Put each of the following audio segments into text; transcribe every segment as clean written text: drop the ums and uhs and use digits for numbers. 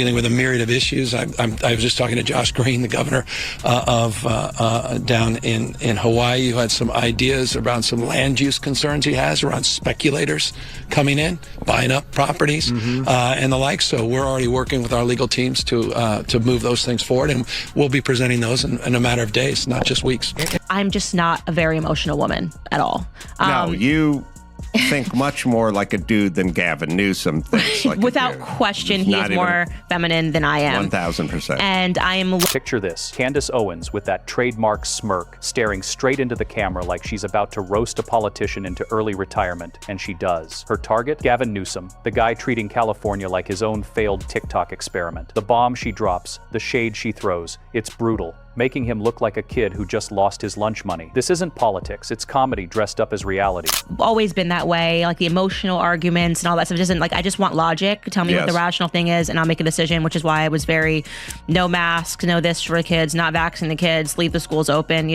Dealing with a myriad of issues. I was just talking to Josh Green, the governor down in Hawaii, who had some ideas around some land use concerns he has around speculators coming in, buying up properties, and the like. So we're already working with our legal teams to move those things forward, and we'll be presenting those in a matter of days, not just weeks. I'm just not a very emotional woman at all. No, you think much more like a dude than Gavin Newsom thinks like Without a dude. question, he is more feminine than I am. 1,000%. And I am... Picture this, Candace Owens with that trademark smirk, staring straight into the camera like she's about to roast a politician into early retirement, and she does. Her target? Gavin Newsom, the guy treating California like his own failed TikTok experiment. The bomb she drops, the shade she throws, it's brutal, making him look like a kid who just lost his lunch money. This isn't politics, it's comedy dressed up as reality. Always been that way, like the emotional arguments and all that stuff. Doesn't, like, I just want logic. Tell me what the rational thing is, and I'll make a decision, which is why I was very no masks, no this for the kids, not vaccinating the kids, leave the schools open,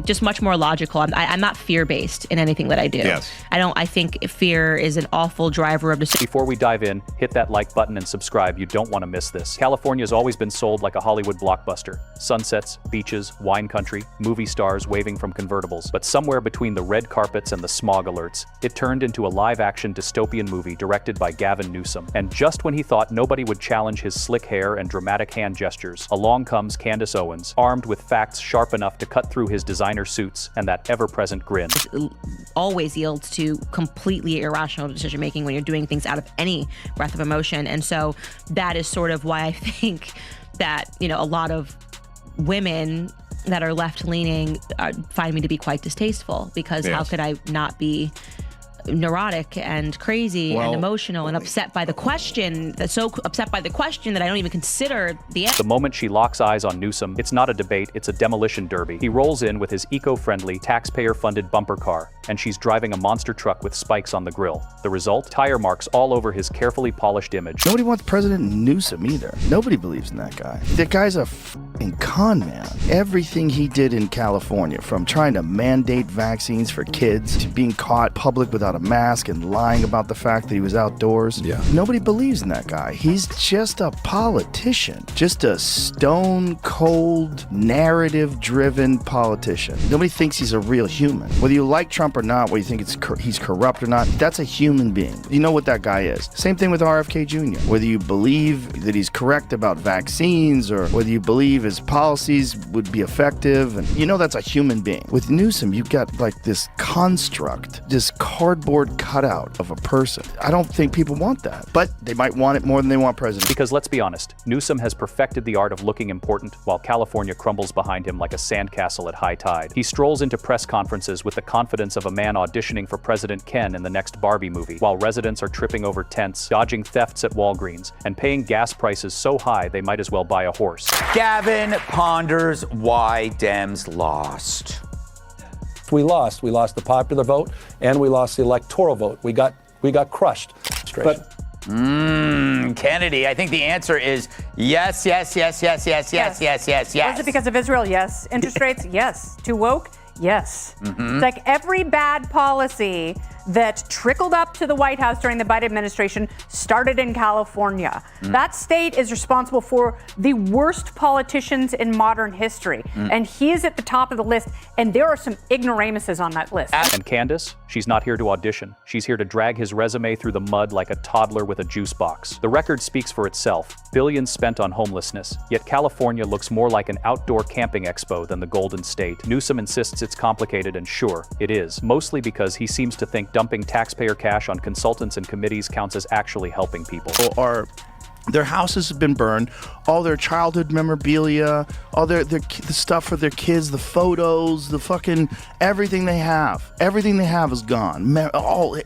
just much more logical. I'm not fear-based in anything that I do. Yes. I think fear is an awful driver of decision. Before we dive in, hit that like button and subscribe. You don't want to miss this. California's always been sold like a Hollywood blockbuster. Sunsets, beaches, wine country, movie stars waving from convertibles. But somewhere between the red carpets and the smog alerts, it turned into a live-action dystopian movie directed by Gavin Newsom. And just when he thought nobody would challenge his slick hair and dramatic hand gestures, along comes Candace Owens, armed with facts sharp enough to cut through his designer suits and that ever-present grin. It always yields to completely irrational decision-making when you're doing things out of any breath of emotion. And so that is sort of why I think that, a lot of women that are left-leaning find me to be quite distasteful, because how could I not be neurotic and crazy and emotional and upset by the question, so upset by the question that I don't even consider the answer. The moment she locks eyes on Newsom, it's not a debate, it's a demolition derby. He rolls in with his eco-friendly, taxpayer-funded bumper car, and she's driving a monster truck with spikes on the grill. The result? Tire marks all over his carefully polished image. Nobody wants President Newsom either. Nobody believes in that guy. That guy's a f***ing con man. Everything he did in California, from trying to mandate vaccines for kids to being caught public without a mask and lying about the fact that he was outdoors. Nobody believes in that guy. He's just a politician. Just a stone-cold, narrative-driven politician. Nobody thinks he's a real human. Whether you like Trump or not, whether you think he's corrupt or not, that's a human being. You know what that guy is. Same thing with RFK Jr. Whether you believe that he's correct about vaccines or whether you believe his policies would be effective, and that's a human being. With Newsom, you've got like this construct, this cardboard cutout of a person. I don't think people want that, but they might want it more than they want president. Because let's be honest, Newsom has perfected the art of looking important while California crumbles behind him like a sandcastle at high tide. He strolls into press conferences with the confidence of a man auditioning for President Ken in the next Barbie movie, while residents are tripping over tents, dodging thefts at Walgreens, and paying gas prices so high they might as well buy a horse. Gavin ponders why Dems lost. We lost the popular vote and we lost the electoral vote. We got crushed. But Kennedy, I think the answer is yes. Was it because of Israel? Yes. Interest rates? Yes. Too woke? Yes. It's like every bad policy that trickled up to the White House during the Biden administration started in California. That state is responsible for the worst politicians in modern history. And he is at the top of the list, and there are some ignoramuses on that list. And Candace, she's not here to audition. She's here to drag his resume through the mud like a toddler with a juice box. The record speaks for itself. Billions spent on homelessness. Yet California looks more like an outdoor camping expo than the Golden State. Newsom insists it's complicated, and sure, it is. Mostly because he seems to think dumping taxpayer cash on consultants and committees counts as actually helping people. Or their houses have been burned, all their childhood memorabilia, all the stuff for their kids, the photos, the fucking everything they have is gone. All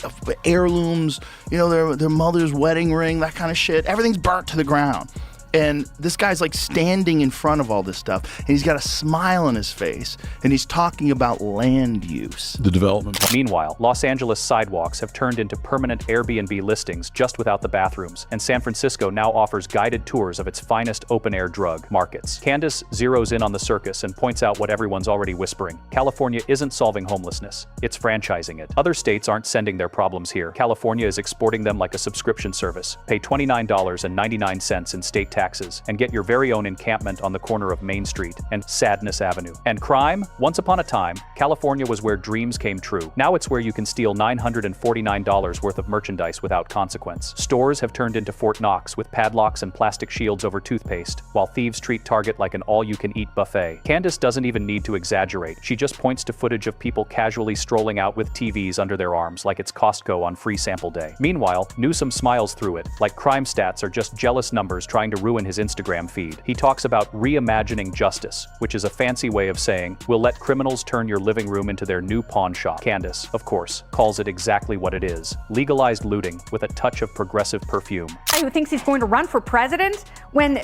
heirlooms, their mother's wedding ring, that kind of shit. Everything's burnt to the ground. And this guy's like standing in front of all this stuff, and he's got a smile on his face, and he's talking about land use. The development. Meanwhile, Los Angeles sidewalks have turned into permanent Airbnb listings just without the bathrooms, and San Francisco now offers guided tours of its finest open-air drug markets. Candace zeroes in on the circus and points out what everyone's already whispering. California isn't solving homelessness, it's franchising it. Other states aren't sending their problems here. California is exporting them like a subscription service. Pay $29.99 in state taxes and get your very own encampment on the corner of Main Street and Sadness Avenue. And crime? Once upon a time, California was where dreams came true. Now it's where you can steal $949 worth of merchandise without consequence. Stores have turned into Fort Knox with padlocks and plastic shields over toothpaste, while thieves treat Target like an all-you-can-eat buffet. Candace doesn't even need to exaggerate. She just points to footage of people casually strolling out with TVs under their arms like it's Costco on free sample day. Meanwhile, Newsom smiles through it, like crime stats are just jealous numbers trying to ruin his Instagram feed. He talks about reimagining justice, which is a fancy way of saying, we'll let criminals turn your living room into their new pawn shop. Candace, of course, calls it exactly what it is: legalized looting with a touch of progressive perfume. Who thinks he's going to run for president when,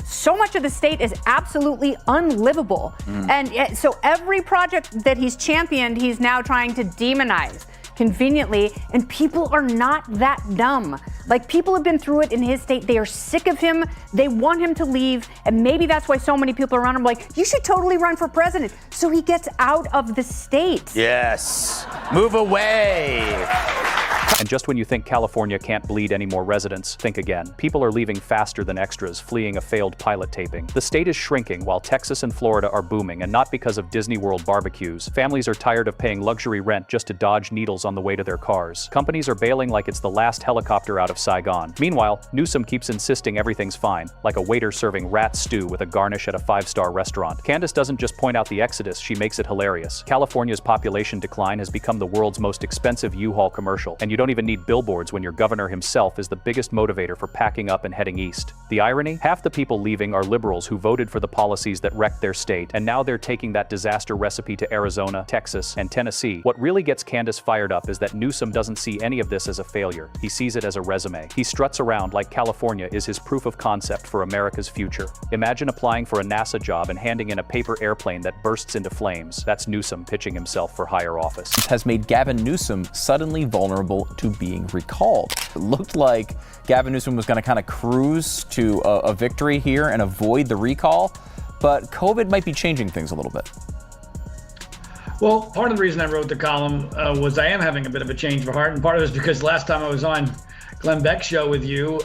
so much of the state is absolutely unlivable. And so every project that he's championed, he's now trying to demonize conveniently, and people are not that dumb. Like, people have been through it in his state. They are sick of him. They want him to leave, and maybe that's why so many people around him are like, you should totally run for president, so he gets out of the state. Yes. Move away. And just when you think California can't bleed any more residents, think again. People are leaving faster than extras, fleeing a failed pilot taping. The state is shrinking while Texas and Florida are booming, and not because of Disney World barbecues. Families are tired of paying luxury rent just to dodge needles on the way to their cars. Companies are bailing like it's the last helicopter out of Saigon. Meanwhile, Newsom keeps insisting everything's fine, like a waiter serving rat stew with a garnish at a 5-star restaurant. Candace doesn't just point out the exodus, she makes it hilarious. California's population decline has become the world's most expensive U-Haul commercial, and you don't even need billboards when your governor himself is the biggest motivator for packing up and heading east. The irony? Half the people leaving are liberals who voted for the policies that wrecked their state, and now they're taking that disaster recipe to Arizona, Texas, and Tennessee. What really gets Candace fired up is that Newsom doesn't see any of this as a failure. He sees it as a resume. He struts around like California is his proof of concept for America's future. Imagine applying for a NASA job and handing in a paper airplane that bursts into flames. That's Newsom pitching himself for higher office. Has made Gavin Newsom suddenly vulnerable to being recalled. It looked like Gavin Newsom was going to kind of cruise to a victory here and avoid the recall, but COVID might be changing things a little bit. Well, part of the reason I wrote the column was I am having a bit of a change of heart, and part of it is because last time I was on Glenn Beck's show with you,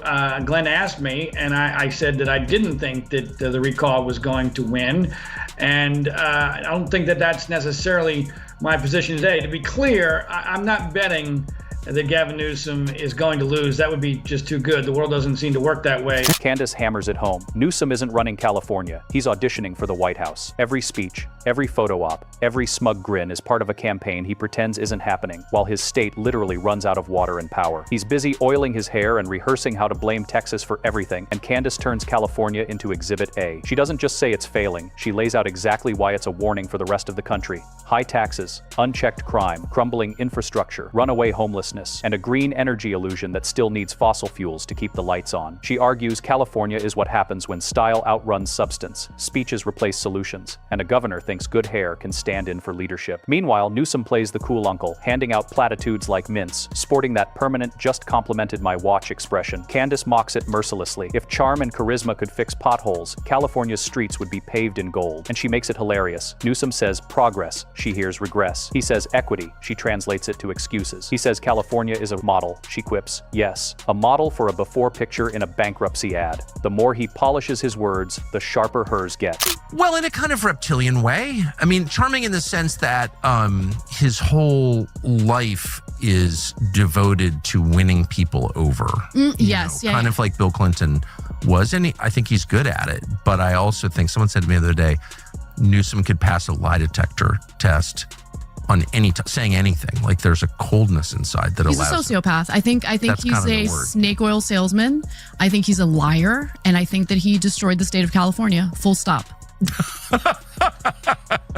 Glenn asked me, and I said that I didn't think that the recall was going to win, and I don't think that that's necessarily my position today. To be clear, I'm not betting that Gavin Newsom is going to lose. That would be just too good. The world doesn't seem to work that way. Candace hammers it home. Newsom isn't running California. He's auditioning for the White House. Every speech, every photo op, every smug grin is part of a campaign he pretends isn't happening, while his state literally runs out of water and power. He's busy oiling his hair and rehearsing how to blame Texas for everything, and Candace turns California into Exhibit A. She doesn't just say it's failing, she lays out exactly why it's a warning for the rest of the country. High taxes, unchecked crime, crumbling infrastructure, runaway homelessness, and a green energy illusion that still needs fossil fuels to keep the lights on. She argues California is what happens when style outruns substance, speeches replace solutions, and a governor thinks good hair can stand in for leadership. Meanwhile, Newsom plays the cool uncle, handing out platitudes like mints, sporting that permanent "just complimented my watch" expression. Candace mocks it mercilessly. If charm and charisma could fix potholes, California's streets would be paved in gold. And she makes it hilarious. Newsom says progress, she hears regress. He says equity, she translates it to excuses. He says California is a model, she quips, yes, a model for a before picture in a bankruptcy ad. The more he polishes his words, the sharper hers get. Well, in a kind of reptilian way. I mean, charming in the sense that his whole life is devoted to winning people over. Yes, yeah. Kind of like Bill Clinton was, and I think he's good at it. But I also think, someone said to me the other day, Newsom could pass a lie detector test on saying anything. Like, there's a coldness inside that he's allows. He's a sociopath. I think he's a snake oil salesman. I think he's a liar, and I think that he destroyed the state of California. Full stop.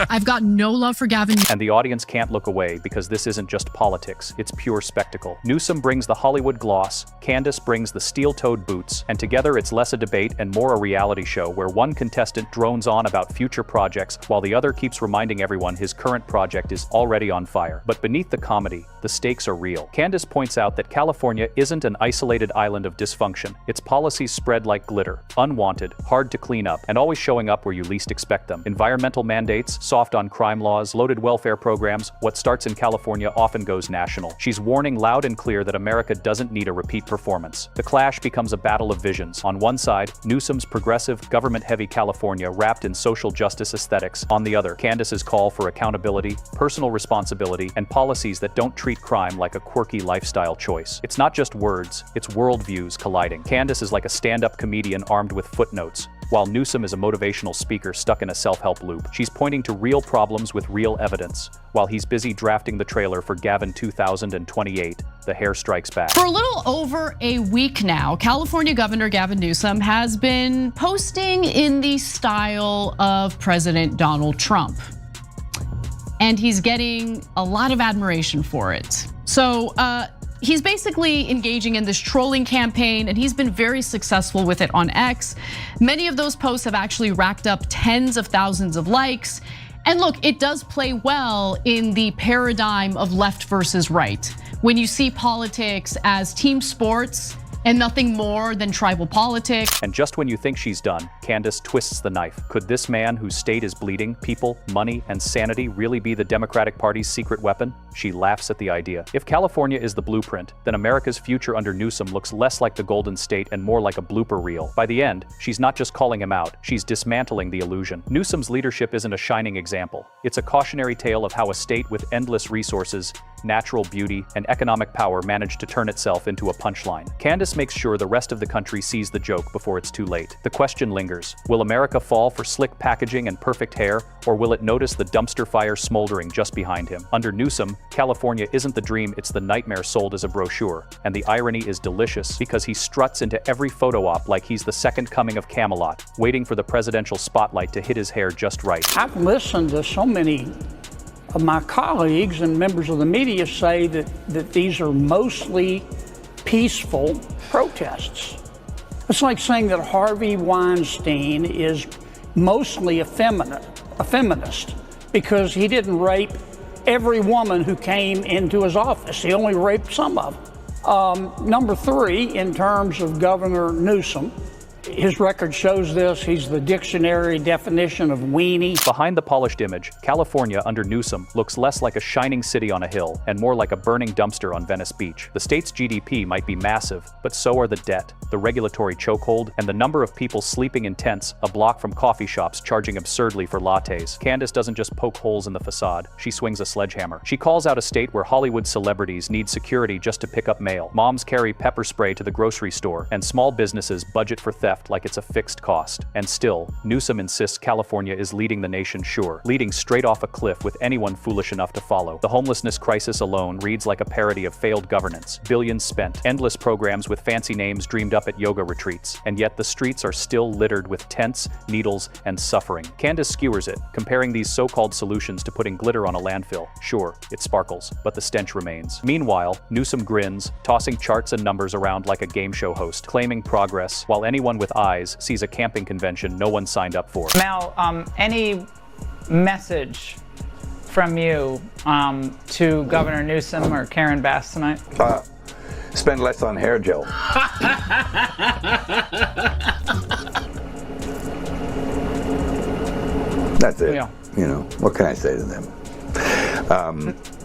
I've got no love for Gavin. And the audience can't look away because this isn't just politics, it's pure spectacle. Newsom brings the Hollywood gloss, Candace brings the steel-toed boots, and together it's less a debate and more a reality show where one contestant drones on about future projects while the other keeps reminding everyone his current project is already on fire. But beneath the comedy, the stakes are real. Candace points out that California isn't an isolated island of dysfunction. Its policies spread like glitter, unwanted, hard to clean up, and always showing up where you least expect them. Environmental mandates, soft on crime laws, loaded welfare programs, what starts in California often goes national. She's warning loud and clear that America doesn't need a repeat performance. The clash becomes a battle of visions. On one side, Newsom's progressive, government-heavy California wrapped in social justice aesthetics. On the other, Candace's call for accountability, personal responsibility, and policies that don't treat crime like a quirky lifestyle choice. It's not just words, it's worldviews colliding. Candace is like a stand-up comedian armed with footnotes, while Newsom is a motivational speaker stuck in a self-help loop. She's pointing to real problems with real evidence, while he's busy drafting the trailer for Gavin 2028, The Hair Strikes Back. For a little over a week now, California Governor Gavin Newsom has been posting in the style of President Donald Trump. And he's getting a lot of admiration for it. So he's basically engaging in this trolling campaign, and he's been very successful with it on X. Many of those posts have actually racked up tens of thousands of likes. And look, it does play well in the paradigm of left versus right. When you see politics as team sports and nothing more than tribal politics. And just when you think she's done, Candace twists the knife. Could this man whose state is bleeding, people, money, and sanity really be the Democratic Party's secret weapon? She laughs at the idea. If California is the blueprint, then America's future under Newsom looks less like the Golden State and more like a blooper reel. By the end, she's not just calling him out, she's dismantling the illusion. Newsom's leadership isn't a shining example. It's a cautionary tale of how a state with endless resources, natural beauty, and economic power managed to turn itself into a punchline. Candace makes sure the rest of the country sees the joke before it's too late. The question lingers. Will America fall for slick packaging and perfect hair, or will it notice the dumpster fire smoldering just behind him? Under Newsom, California isn't the dream, it's the nightmare sold as a brochure. And the irony is delicious because he struts into every photo op like he's the second coming of Camelot, waiting for the presidential spotlight to hit his hair just right. I've listened to so many of my colleagues and members of the media say that these are mostly peaceful protests. It's like saying that Harvey Weinstein is mostly a feminist because he didn't rape every woman who came into his office. He only raped some of them. Number three, in terms of Governor Newsom, his record shows this. He's the dictionary definition of weenie. Behind the polished image, California under Newsom looks less like a shining city on a hill and more like a burning dumpster on Venice Beach. The state's GDP might be massive, but so are the debt, the regulatory chokehold, and the number of people sleeping in tents a block from coffee shops charging absurdly for lattes. Candace doesn't just poke holes in the facade, she swings a sledgehammer. She calls out a state where Hollywood celebrities need security just to pick up mail. Moms carry pepper spray to the grocery store, and small businesses budget for theft like it's a fixed cost. And still, Newsom insists California is leading the nation, sure, leading straight off a cliff with anyone foolish enough to follow. The homelessness crisis alone reads like a parody of failed governance. Billions spent, endless programs with fancy names dreamed up at yoga retreats, and yet the streets are still littered with tents, needles, and suffering. Candace skewers it, comparing these so-called solutions to putting glitter on a landfill. Sure, it sparkles, but the stench remains. Meanwhile, Newsom grins, tossing charts and numbers around like a game show host, claiming progress, while anyone with eyes sees a camping convention no one signed up for. Mel, any message from you to Governor Newsom or Karen Bass tonight? Spend less on hair gel. That's it. Yeah. You know, what can I say to them?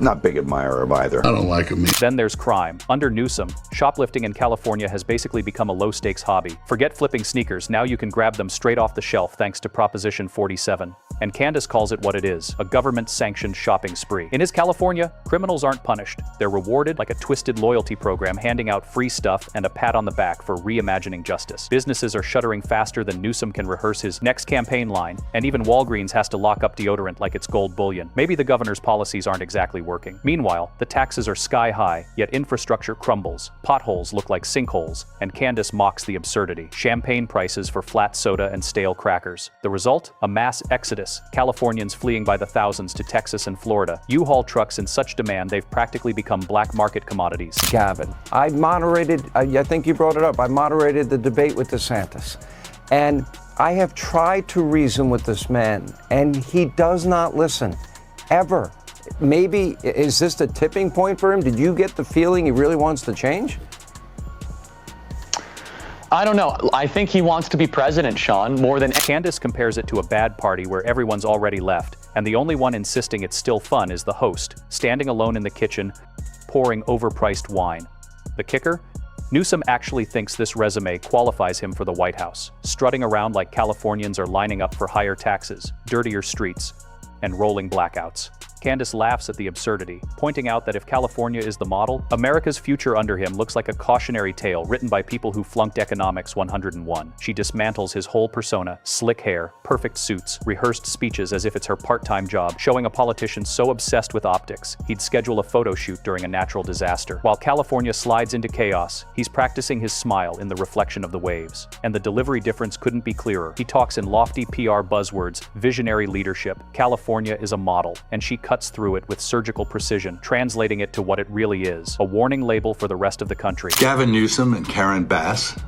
Not big admirer of either. I don't like him. Then there's crime. Under Newsom, shoplifting in California has basically become a low-stakes hobby. Forget flipping sneakers, now you can grab them straight off the shelf thanks to Proposition 47. And Candace calls it what it is, a government-sanctioned shopping spree. In his California, criminals aren't punished. They're rewarded like a twisted loyalty program handing out free stuff and a pat on the back for reimagining justice. Businesses are shuttering faster than Newsom can rehearse his next campaign line, and even Walgreens has to lock up deodorant like it's gold bullion. Maybe the governor's policies aren't exactly working. Meanwhile, the taxes are sky high, yet infrastructure crumbles. Potholes look like sinkholes, and Candace mocks the absurdity. Champagne prices for flat soda and stale crackers. The result? A mass exodus exodus, Californians fleeing by the thousands to Texas and Florida, U-Haul trucks in such demand they've practically become black market commodities. Gavin, I think you brought it up, I moderated the debate with DeSantis. And I have tried to reason with this man, and he does not listen, ever. Maybe, is this the tipping point for him? Did you get the feeling he really wants to change? I don't know. I think he wants to be president, Sean, more than... Candace compares it to a bad party where everyone's already left, and the only one insisting it's still fun is the host, standing alone in the kitchen, pouring overpriced wine. The kicker? Newsom actually thinks this resume qualifies him for the White House, strutting around like Californians are lining up for higher taxes, dirtier streets, and rolling blackouts. Candace laughs at the absurdity, pointing out that if California is the model, America's future under him looks like a cautionary tale written by people who flunked Economics 101. She dismantles his whole persona, slick hair, perfect suits, rehearsed speeches as if it's her part-time job, showing a politician so obsessed with optics, he'd schedule a photo shoot during a natural disaster. While California slides into chaos, he's practicing his smile in the reflection of the waves. And the delivery difference couldn't be clearer. He talks in lofty PR buzzwords, visionary leadership, California is a model, and she cuts through it with surgical precision, translating it to what it really is, a warning label for the rest of the country. Gavin Newsom and Karen Bass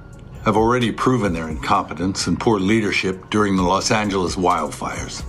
have already proven their incompetence and poor leadership during the Los Angeles wildfires.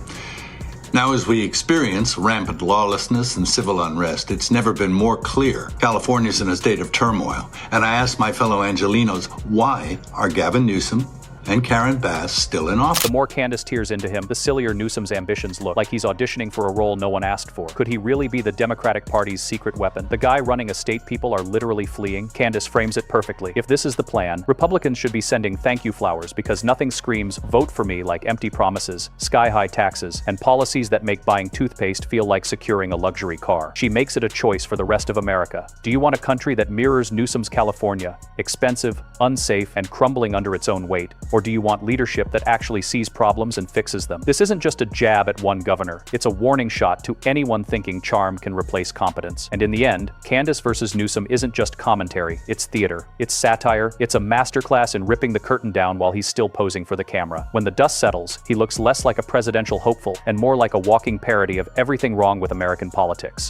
Now, as we experience rampant lawlessness and civil unrest, it's never been more clear California's in a state of turmoil. And I ask my fellow Angelinos, why are Gavin Newsom and Karen Bass still in office? The more Candace tears into him, the sillier Newsom's ambitions look, like he's auditioning for a role no one asked for. Could he really be the Democratic Party's secret weapon? The guy running a state people are literally fleeing. Candace frames it perfectly. If this is the plan, Republicans should be sending thank you flowers because nothing screams vote for me like empty promises, sky-high taxes, and policies that make buying toothpaste feel like securing a luxury car. She makes it a choice for the rest of America. Do you want a country that mirrors Newsom's California, expensive, unsafe, and crumbling under its own weight? Or do you want leadership that actually sees problems and fixes them? This isn't just a jab at one governor. It's a warning shot to anyone thinking charm can replace competence. And in the end, Candace versus Newsom isn't just commentary. It's theater. It's satire. It's a masterclass in ripping the curtain down while he's still posing for the camera. When the dust settles, he looks less like a presidential hopeful and more like a walking parody of everything wrong with American politics.